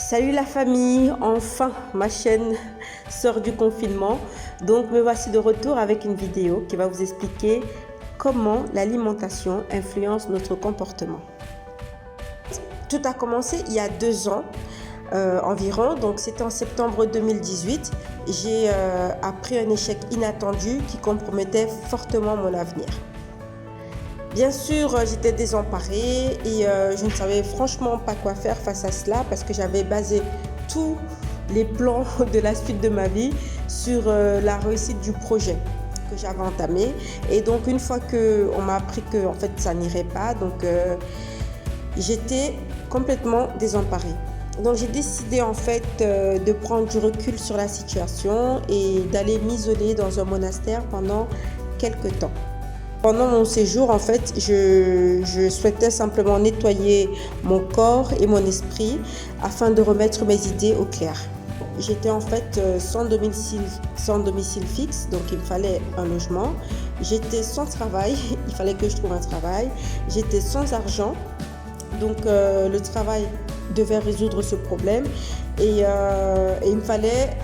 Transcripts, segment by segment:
Salut la famille, enfin ma chaîne sort du confinement, donc me voici de retour avec une vidéo qui va vous expliquer comment l'alimentation influence notre comportement. Tout a commencé il y a 2 ans environ, donc c'était en septembre 2018. J'ai appris un échec inattendu qui compromettait fortement mon avenir. Bien sûr, j'étais désemparée et je ne savais franchement pas quoi faire face à cela parce que j'avais basé tous les plans de la suite de ma vie sur la réussite du projet que j'avais entamé. Et donc, une fois qu'on m'a appris que en fait, ça n'irait pas, donc j'étais complètement désemparée. Donc, j'ai décidé en fait de prendre du recul sur la situation et d'aller m'isoler dans un monastère pendant quelques temps. Pendant mon séjour, en fait, je souhaitais simplement nettoyer mon corps et mon esprit afin de remettre mes idées au clair. J'étais en fait sans domicile fixe, donc il me fallait un logement. J'étais sans travail, il fallait que je trouve un travail. J'étais sans argent, donc le travail devait résoudre ce problème. Et il me fallait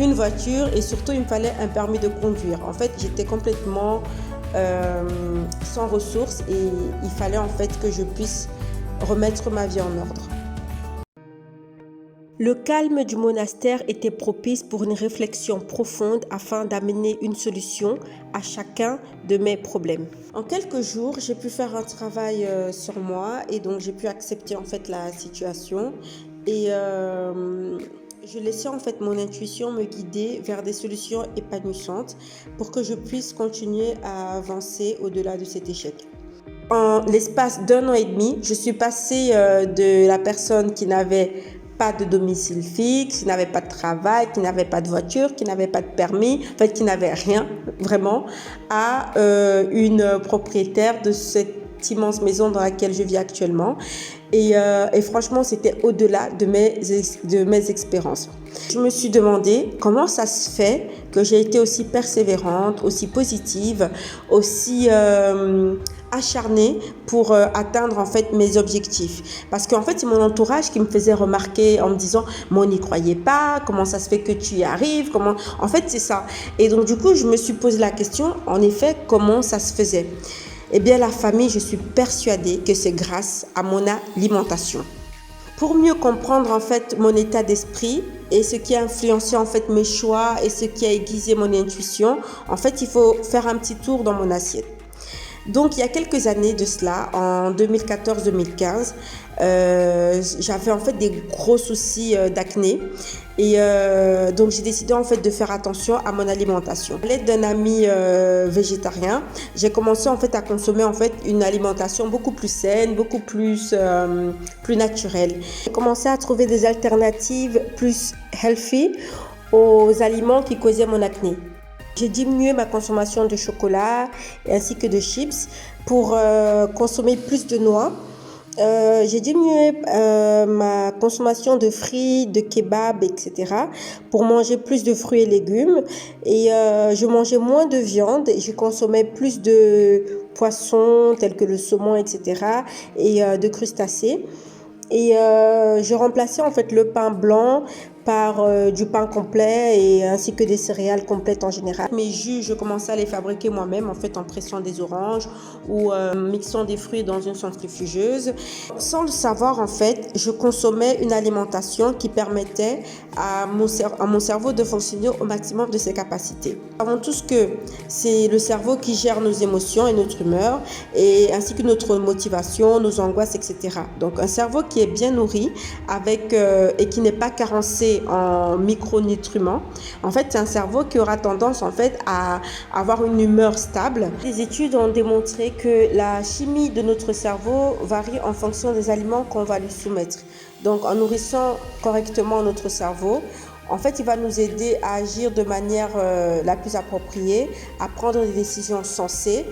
une voiture et surtout il me fallait un permis de conduire. En fait, j'étais complètement sans ressources et il fallait en fait que je puisse remettre ma vie en ordre. Le calme du monastère était propice pour une réflexion profonde afin d'amener une solution à chacun de mes problèmes. En quelques jours, j'ai pu faire un travail sur moi et donc j'ai pu accepter en fait la situation et je laissais en fait mon intuition me guider vers des solutions épanouissantes pour que je puisse continuer à avancer au-delà de cet échec. En l'espace d'1 an et demi, je suis passée de la personne qui n'avait pas de domicile fixe, qui n'avait pas de travail, qui n'avait pas de voiture, qui n'avait pas de permis, en fait qui n'avait rien vraiment, à une propriétaire de cette immense maison dans laquelle je vis actuellement. Et franchement, c'était au-delà de mes expériences. Je me suis demandé comment ça se fait que j'ai été aussi persévérante, aussi positive, aussi acharnée pour atteindre en fait mes objectifs. Parce qu'en fait, c'est mon entourage qui me faisait remarquer en me disant « mais on n'y croyait pas, comment ça se fait que tu y arrives ?» En fait, c'est ça. Et donc, du coup, je me suis posé la question, en effet, comment ça se faisait ? Eh bien, la famille, je suis persuadée que c'est grâce à mon alimentation. Pour mieux comprendre en fait mon état d'esprit et ce qui a influencé en fait mes choix et ce qui a aiguisé mon intuition, en fait, il faut faire un petit tour dans mon assiette. Donc, il y a quelques années de cela, en 2014-2015, j'avais en fait des gros soucis d'acné et donc j'ai décidé en fait de faire attention à mon alimentation. À l'aide d'un ami végétarien, j'ai commencé en fait à consommer en fait une alimentation beaucoup plus saine, beaucoup plus naturelle. J'ai commencé à trouver des alternatives plus healthy aux aliments qui causaient mon acné. J'ai diminué ma consommation de chocolat ainsi que de chips pour consommer plus de noix. J'ai diminué ma consommation de frites, de kebabs, etc. pour manger plus de fruits et légumes. Et je mangeais moins de viande et je consommais plus de poissons tels que le saumon, etc. et de crustacés. Et je remplaçais en fait le pain blanc par du pain complet et ainsi que des céréales complètes en général. Mes jus, je commençais à les fabriquer moi-même en fait en pressant des oranges ou mixant des fruits dans une centrifugeuse. Sans le savoir en fait, je consommais une alimentation qui permettait à mon cerveau de fonctionner au maximum de ses capacités. Nous savons tous que c'est le cerveau qui gère nos émotions et notre humeur et ainsi que notre motivation, nos angoisses, etc. Donc un cerveau qui est bien nourri et qui n'est pas carencé en micronutriments, en fait c'est un cerveau qui aura tendance en fait à avoir une humeur stable. Les études ont démontré que la chimie de notre cerveau varie en fonction des aliments qu'on va lui soumettre. Donc en nourrissant correctement notre cerveau, en fait, il va nous aider à agir de manière la plus appropriée, à prendre des décisions sensées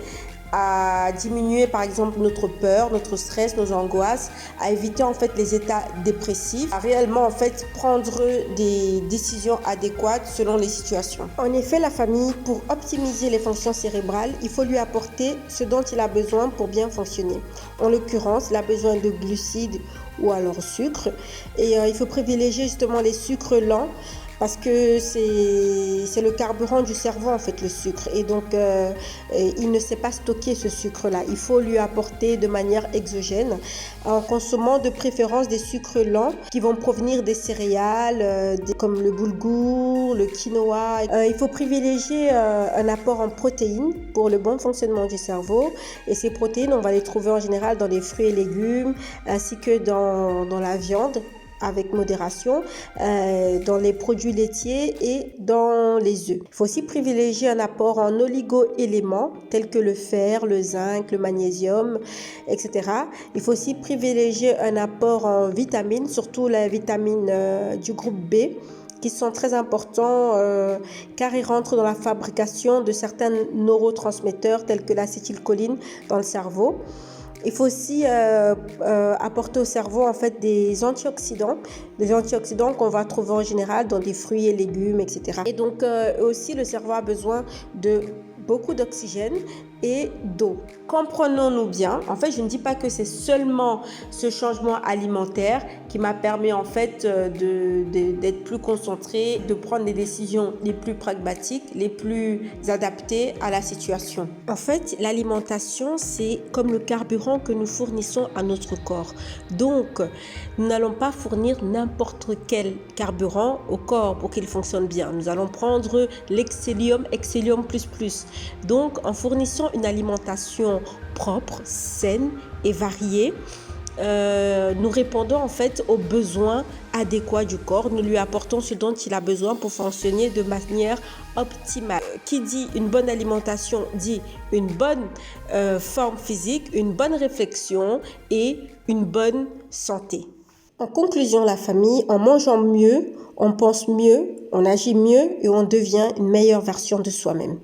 à diminuer par exemple notre peur, notre stress, nos angoisses, à éviter en fait les états dépressifs, à réellement en fait prendre des décisions adéquates selon les situations. En effet, la famille, pour optimiser les fonctions cérébrales, il faut lui apporter ce dont il a besoin pour bien fonctionner. En l'occurrence, il a besoin de glucides ou alors sucre, et il faut privilégier justement les sucres lents, parce que c'est le carburant du cerveau en fait, le sucre, et donc il ne sait pas stocker ce sucre là. Il faut lui apporter de manière exogène en consommant de préférence des sucres lents qui vont provenir des céréales comme le boulgour, le quinoa. Il faut privilégier un apport en protéines pour le bon fonctionnement du cerveau, et ces protéines on va les trouver en général dans les fruits et légumes ainsi que dans la viande avec modération, dans les produits laitiers et dans les œufs. Il faut aussi privilégier un apport en oligo-éléments tels que le fer, le zinc, le magnésium, etc. Il faut aussi privilégier un apport en vitamines, surtout la vitamine du groupe B, qui sont très importants car ils rentrent dans la fabrication de certains neurotransmetteurs tels que l'acétylcholine dans le cerveau. Il faut aussi apporter au cerveau en fait des antioxydants qu'on va trouver en général dans des fruits et légumes, etc. Et donc aussi le cerveau a besoin de beaucoup d'oxygène et d'eau. Comprenons-nous bien, en fait je ne dis pas que c'est seulement ce changement alimentaire qui m'a permis en fait d'être plus concentrée, de prendre des décisions les plus pragmatiques, les plus adaptées à la situation. En fait, l'alimentation c'est comme le carburant que nous fournissons à notre corps. Donc, nous n'allons pas fournir n'importe quel carburant au corps pour qu'il fonctionne bien. Nous allons prendre l'excellium plus. Donc, en fournissant une alimentation propre, saine et variée, nous répondons en fait aux besoins adéquats du corps, nous lui apportons ce dont il a besoin pour fonctionner de manière optimale. Qui dit une bonne alimentation dit une bonne forme physique, une bonne réflexion et une bonne santé. En conclusion, la famille, en mangeant mieux, on pense mieux, on agit mieux et on devient une meilleure version de soi-même.